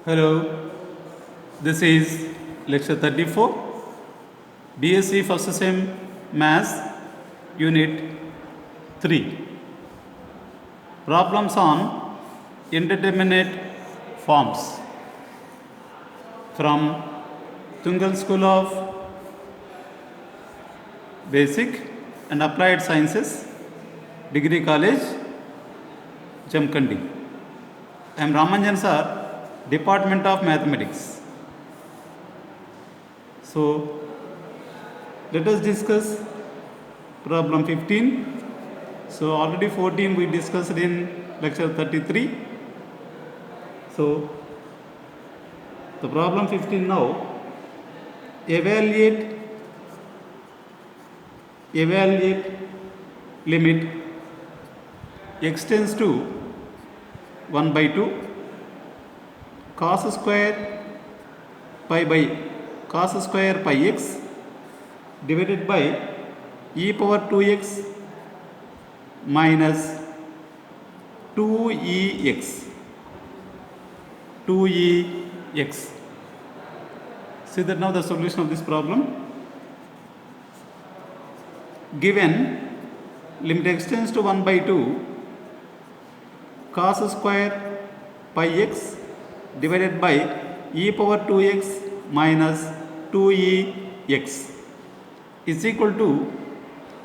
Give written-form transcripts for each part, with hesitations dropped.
Hello, this is lecture 34, BSc First Sem Maths, Unit 3. Problems on indeterminate forms from Tungal School of Basic and Applied Sciences, Degree College, Jamkandi. I am Ramanjan sir, Department of Mathematics. So, let us discuss problem 15. So, already 14 we discussed in lecture 33. So, the problem 15 now, evaluate limit x tends to 1 by 2 cos square pi x divided by e power 2x minus 2ex. See that now the solution of this problem. Given limit x tends to 1 by 2 cos square pi x divided by e power 2x minus 2ex is equal to,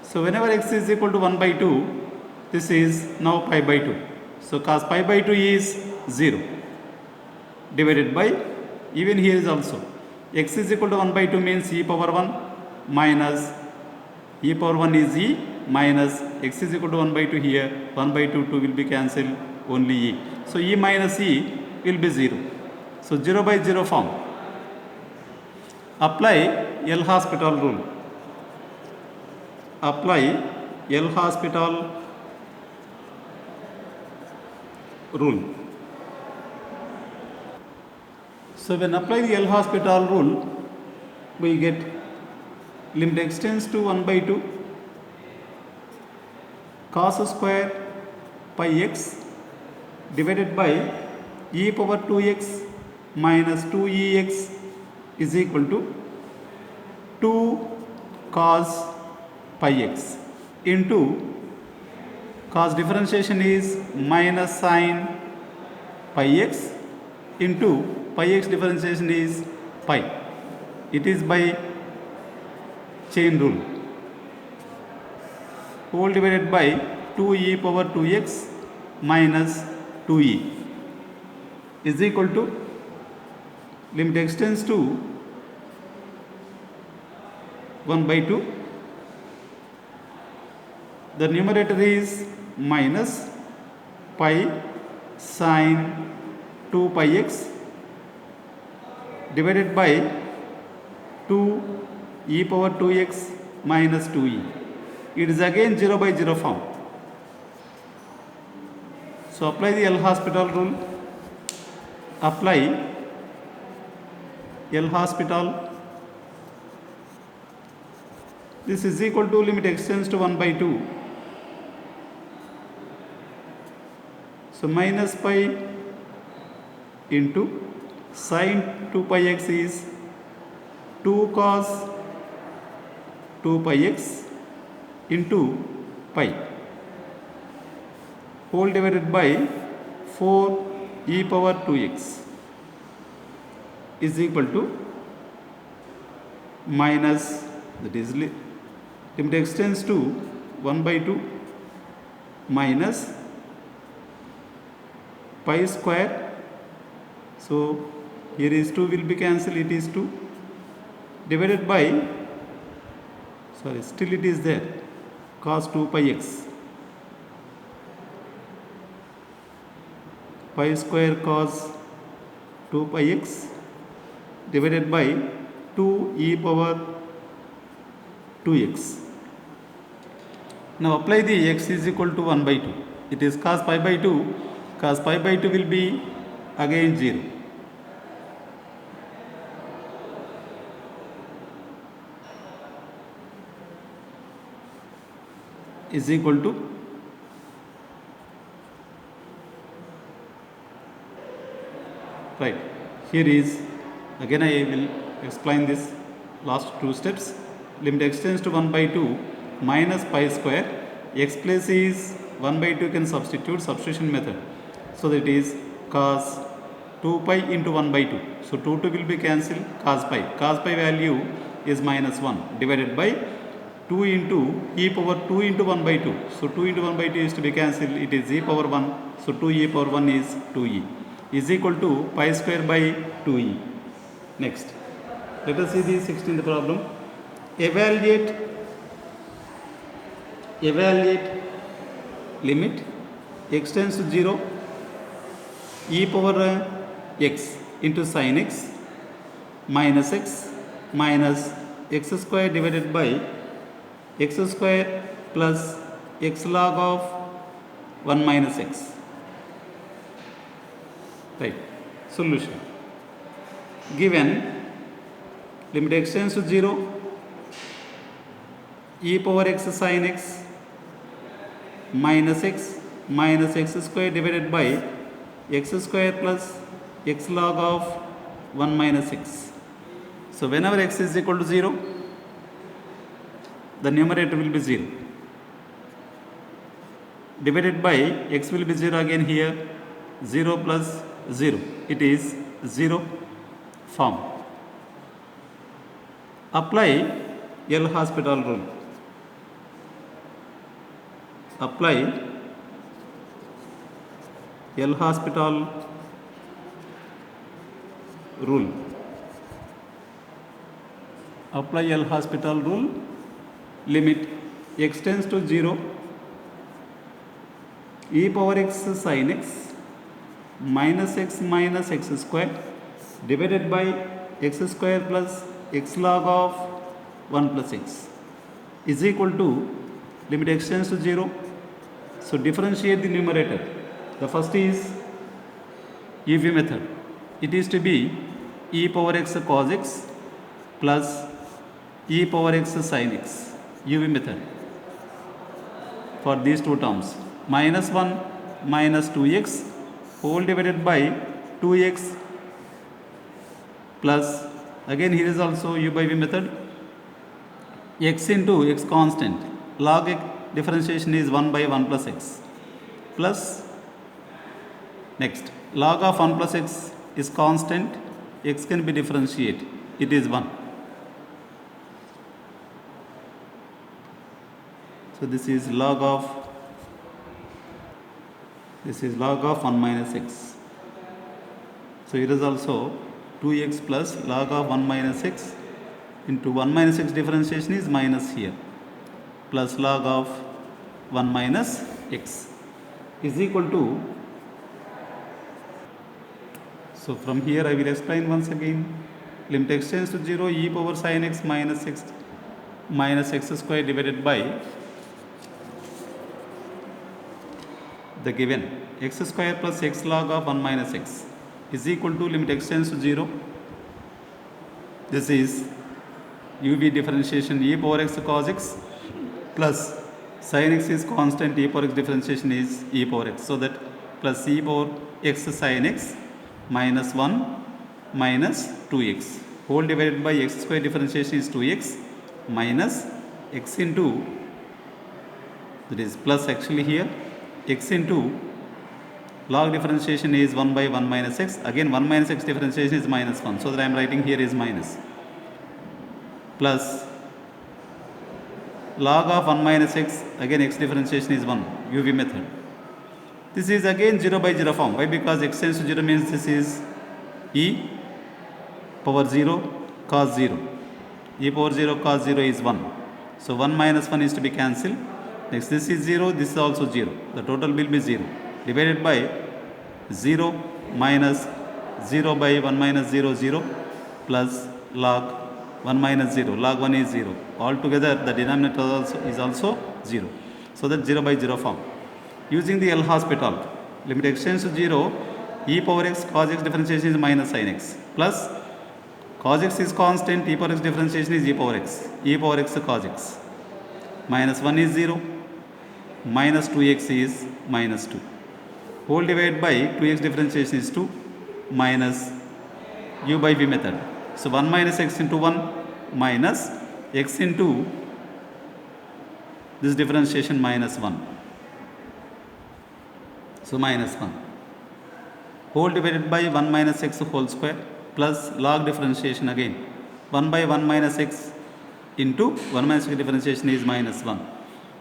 so whenever x is equal to 1 by 2, this is now pi by 2. So cos pi by 2 is 0 divided by, even here is also, x is equal to 1 by 2 means e power 1 minus e power 1 is e minus x is equal to 1 by 2 here, 1 by 2 will be cancelled, only e. So e minus e will be 0. So 0 by 0 form. Apply L'Hospital rule. Apply L'Hospital rule. So when apply the L'Hospital rule, we get limit x tends to 1 by 2 cos square pi x divided by e power 2x minus 2ex is equal to 2 cos pi x into cos differentiation is minus sin pi x into pi x differentiation is pi. It is by chain rule. Whole divided by 2e power 2x minus 2e is equal to limit x tends to 1 by 2. The numerator is minus pi sin 2 pi x divided by 2 e power 2x minus 2e. It is again 0 by 0 form. So apply the L'Hospital rule. Apply L'Hospital. This is equal to limit x tends to 1 by 2. So minus pi into sin 2 pi x is 2 cos 2 pi x into pi whole divided by 4 e power 2x is equal to minus, that is limit x tends to 1 by 2 minus pi square. So here is 2 will be cancelled, it is 2 divided by, sorry, still it is there, cos 2 pi x, pi square cos 2 pi x divided by 2 e power 2x. Now apply the x is equal to 1 by 2. It is cos pi by 2. Cos pi by 2 will be again 0. Is equal to right. here is, again I will explain this last two steps. Limit x tends to 1 by 2 minus pi square. X place is 1 by 2, can substitution method. So that is cos 2 pi into 1 by 2. So 2 will be cancelled, cos pi. Cos pi value is minus 1 divided by 2 into e power 2 into 1 by 2. So 2 into 1 by 2 is to be cancelled, it is e power 1. So 2e power 1 is 2e is equal to pi square by 2e. Next, let us see the 16th problem. Evaluate limit x tends to 0 e power x into sin x minus x square divided by x square plus x log of 1 minus x. Right. Solution. Given limit x tends to 0 e power x sin x minus x square divided by x square plus x log of 1 minus x. So whenever x is equal to 0, the numerator will be 0. Divided by x will be 0 again here, 0 plus 0. It is 0 form. Apply L'Hospital rule. Apply L'Hospital rule. Apply L'Hospital rule. Limit x tends to 0 e power x sin x minus x square divided by x square plus x log of 1 plus x is equal to limit x tends to 0. So differentiate the numerator. The first is UV method. It is to be e power x cos x plus e power x sin x. UV method for these two terms. Minus 1 minus 2x whole divided by 2x plus, again here is also u by v method, x into x constant. Log x differentiation is 1 by 1 plus x plus, next log of 1 plus x is constant, x can be differentiated, it is 1. So this is log of 1 minus x. So it is also 2x plus log of 1 minus x into 1 minus x differentiation is minus here, plus log of 1 minus x is equal to, so from here I will explain once again. Limit x tends to 0 e power sin x minus x square divided by the given x square plus x log of 1 minus x is equal to limit x tends to 0. This is UV differentiation e power x cos x plus sin x is constant, e power x differentiation is e power x. So that plus e power x sin x minus 1 minus 2x whole divided by x square differentiation is 2x minus x into, that is plus actually here, x into log differentiation is 1 by 1 minus x, again 1 minus x differentiation is minus 1, so that I am writing here is minus, plus log of 1 minus x, again x differentiation is 1, UV method. This is again 0 by 0 form. Why? Because x tends to 0 means this is e power 0 cos 0. E power 0 cos 0 is 1. So 1 minus 1 is to be cancelled. Next this is 0, this is also 0. The total will be 0 divided by 0 minus 0 by 1 minus 0, 0 plus log 1 minus 0. Log 1 is 0. Altogether the denominator is also 0. So that 0 by 0 form. Using the L'Hospital, limit x tends to 0 e power x cos x differentiation is minus sin x plus cos x is constant, e power x differentiation is e power x cos x minus 1 is 0 minus 2x is minus 2 whole divided by 2x differentiation is 2 minus u by v method. So 1 minus x into 1 minus x into this differentiation minus 1. So minus 1 whole divided by 1 minus x whole square plus log differentiation again 1 by 1 minus x into 1 minus x differentiation is minus 1.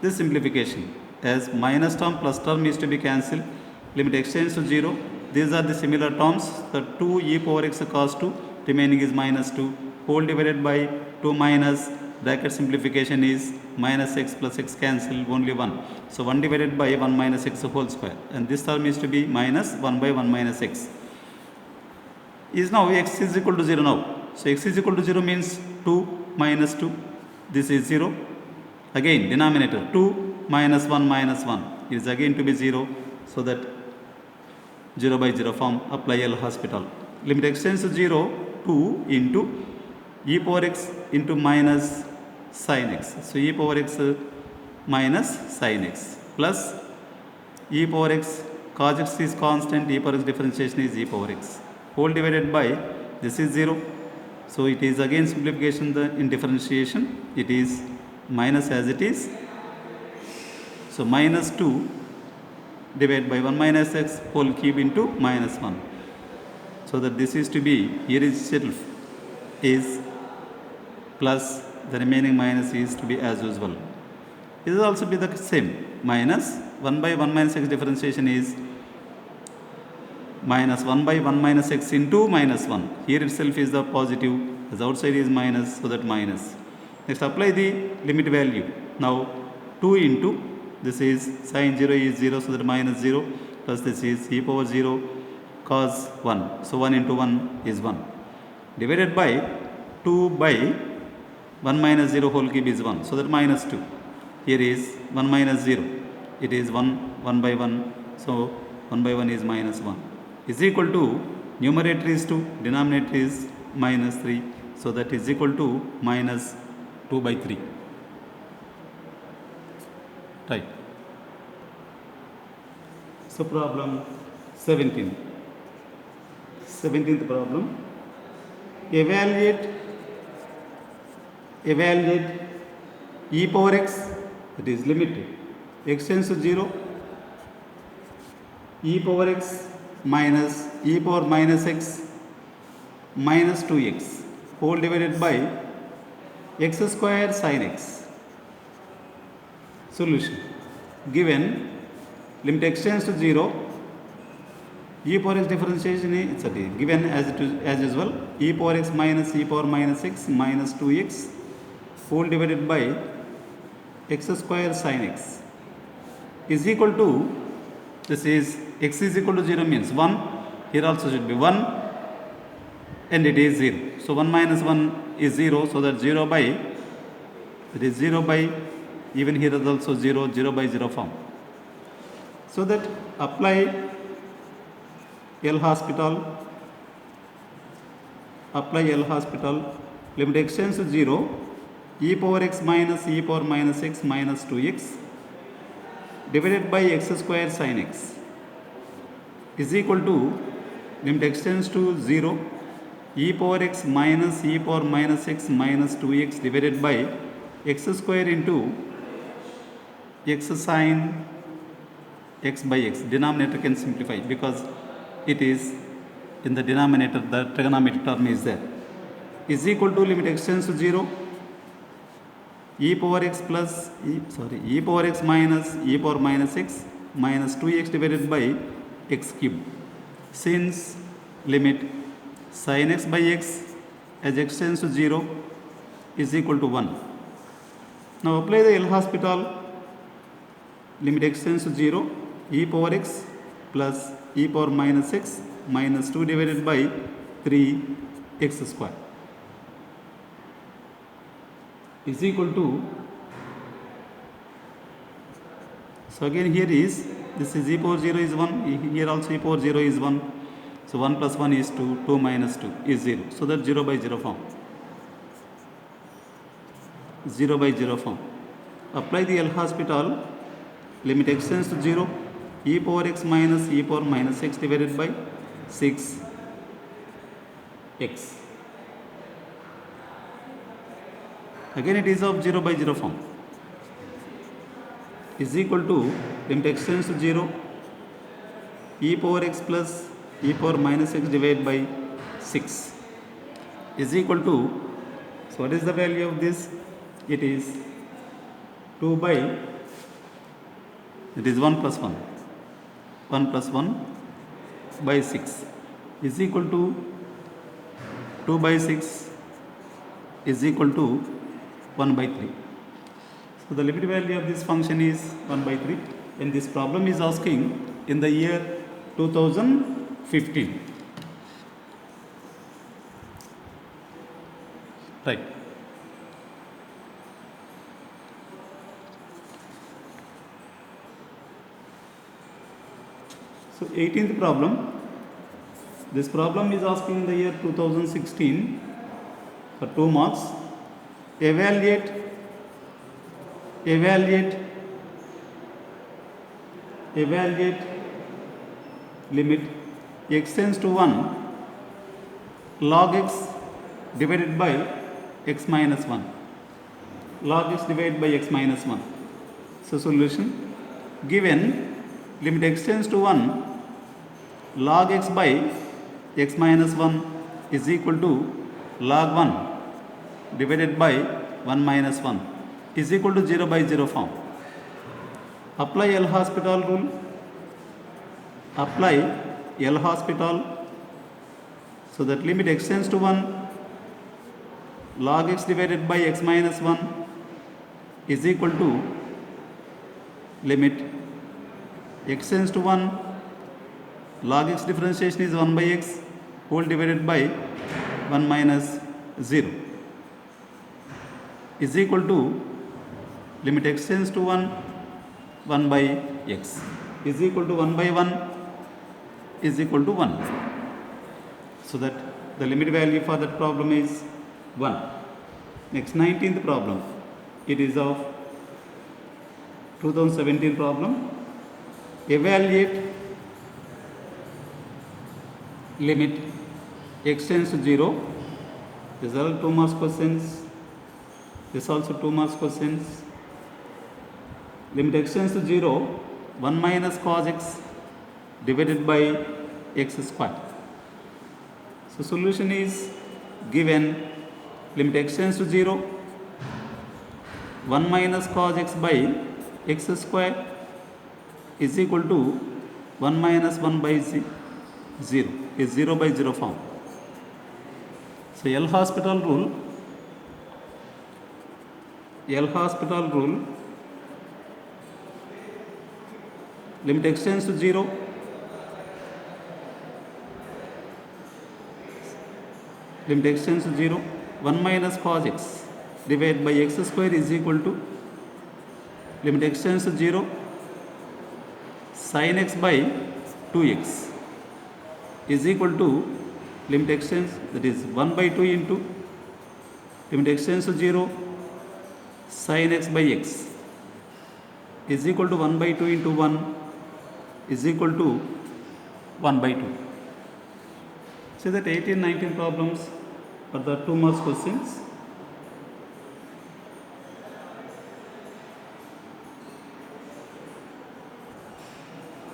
This simplification as minus term plus term is to be cancelled, limit x tends to 0. These are the similar terms. The 2 e power x cos 2 remaining is minus 2 whole divided by 2 minus bracket simplification is minus x plus x cancel only 1. So 1 divided by 1 minus x whole square, and this term is to be minus 1 by 1 minus x. Is now x is equal to 0 now. So x is equal to 0 means 2 minus 2. This is 0. Again denominator 2 minus 1 minus 1 is again to be 0. So that 0 by 0 form apply L'Hospital. Limit x tends to 0, 2 into e power x into minus sin x. So e power x minus sin x plus e power x cos x is constant, e power x differentiation is e power x whole divided by this is 0. So it is again simplification in differentiation, it is minus as it is. So minus 2 divided by 1 minus x whole cube into minus 1. So that this is to be here itself is plus the remaining minus is to be as usual. This will also be the same minus 1 by 1 minus x differentiation is minus 1 by 1 minus x into minus 1. Here itself is the positive, as outside is minus, so that minus. Next apply the limit value. Now 2 into this is sin 0 is 0, so that minus 0 plus this is e power 0 cos 1. So 1 into 1 is 1 divided by 2 by 1 minus 0 whole cube is 1, so that minus 2. Here is 1 minus 0, it is 1 by 1, so 1 by 1 is minus 1 is equal to numerator is 2, denominator is minus 3, so that is equal to minus 2 by 3. Right. So problem 17th problem, evaluate e power x, that is limited x tends to 0, e power x minus e power minus x minus 2x whole divided by x square sin x. Solution given limit x tends to 0, e power x differentiation is given as usual, e power x minus e power minus x minus 2x whole divided by x square sin x is equal to, this is x is equal to 0 means 1, here also should be 1 and it is 0. So 1 minus 1 is 0, so that 0 by, it is 0 by, even here is also 0, 0 by 0 form. So that apply L'Hospital, limit x tends to 0, e power x minus e power minus x minus 2x divided by x square sin x is equal to limit x tends to 0, e power x minus e power minus x minus 2x divided by x square into x sin x by x. Denominator can simplify because it is in the denominator, the trigonometry term is there, is equal to limit x tends to 0, e power x plus e power x minus e power minus x minus 2x divided by x cube, since limit sin x by x as x tends to 0 is equal to 1. Now apply the L'Hospital, limit x tends to 0, e power x plus e power minus x minus 2 divided by 3x square is equal to, so again here is, this is e power 0 is 1, here also e power 0 is 1, so 1 plus 1 is 2, 2 minus 2 is 0, so that 0 by 0 form, 0 by 0 form. Apply the L'Hospital, limit x tends to 0, e power x minus e power minus x divided by 6 x. Again it is of 0 by 0 form. Is equal to limit x tends to 0 e power x plus e power minus x divided by 6 is equal to, so what is the value of this? It is 2 by, it is 1 plus 1, 1 plus 1 by 6 is equal to 2 by 6 is equal to 1 by 3. So the limit value of this function is 1 by 3, and this problem is asking in the year 2015. Right. So 18th problem. This problem is asking in the year 2016 for 2 marks. Evaluate limit x tends to 1 log x divided by x minus 1. Log x divided by x minus 1. So solution, given limit x tends to 1 log x by x minus 1 is equal to log 1 divided by 1 minus 1 is equal to 0 by 0 form. Apply L'Hospital rule. Apply L'Hospital, so that limit x tends to 1 log x divided by x minus 1 is equal to limit x tends to 1 log x differentiation is 1 by x whole divided by 1 minus 0 is equal to limit x tends to 1 by x is equal to 1 by 1 is equal to 1. So that the limit value for that problem is 1. Next, 19th problem. It is of 2017 problem. Evaluate limit x tends to 0. These are all 2 marks questions. This also 2 marks questions. Limit x tends to 0, 1 minus cos x divided by x square. So solution is, given limit x tends to 0, 1 minus cos x by x square is equal to 1 minus 1 by 0 is 0 by 0 form. So L'Hospital rule, limit x tends to 0, limit x tends to 0, 1 minus cos x divided by x square is equal to limit x tends to 0, sin x by 2x is equal to limit x tends, that is 1 by 2 into limit x tends to 0, sin x by x is equal to 1 by 2 into 1 is equal to 1 by 2. So that 18, 19 problems are the 2 marks questions.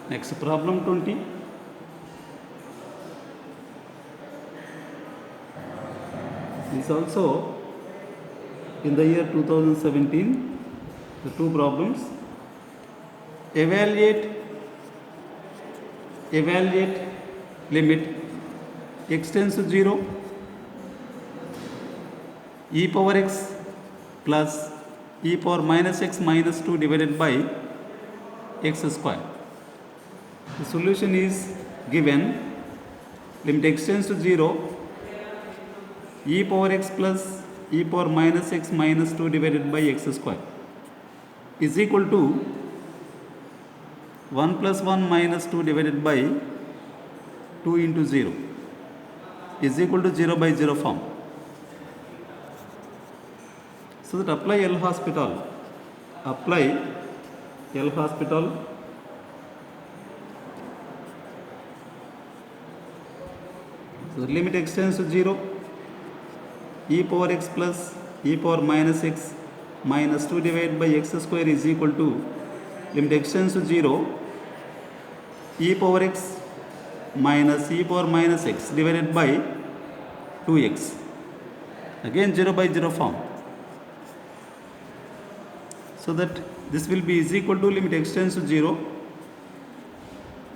Next, problem 20. This also in the year 2017, the 2 problems. Evaluate limit x tends to 0 e power x plus e power minus x minus 2 divided by x square. The solution is, given limit x tends to 0 e power x plus e power minus x minus 2 divided by x square is equal to 1 plus 1 minus 2 divided by 2 into 0 is equal to 0 by 0 form. So that apply L'Hospital. So the limit extends to 0. E power x plus e power minus x minus 2 divided by x square is equal to limit extends to 0. E power x minus e power minus x divided by 2x. Again 0 by 0 form. So that this will be is equal to limit extends to 0.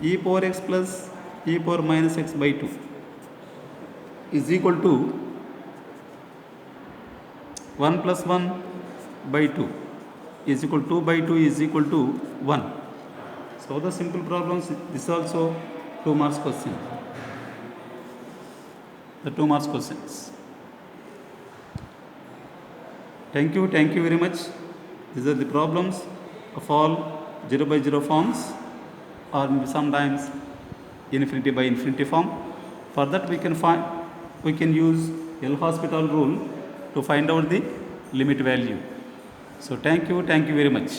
E power x plus e power minus x by 2 is equal to 1 plus 1 by 2 is equal to 2 by 2 is equal to 1. So the simple problems, this also 2 marks question. The 2 marks questions. Thank you very much. These are the problems of all 0 by 0 forms, or sometimes infinity by infinity form. For that we can use L'Hospital rule to find out the limit value. So thank you very much.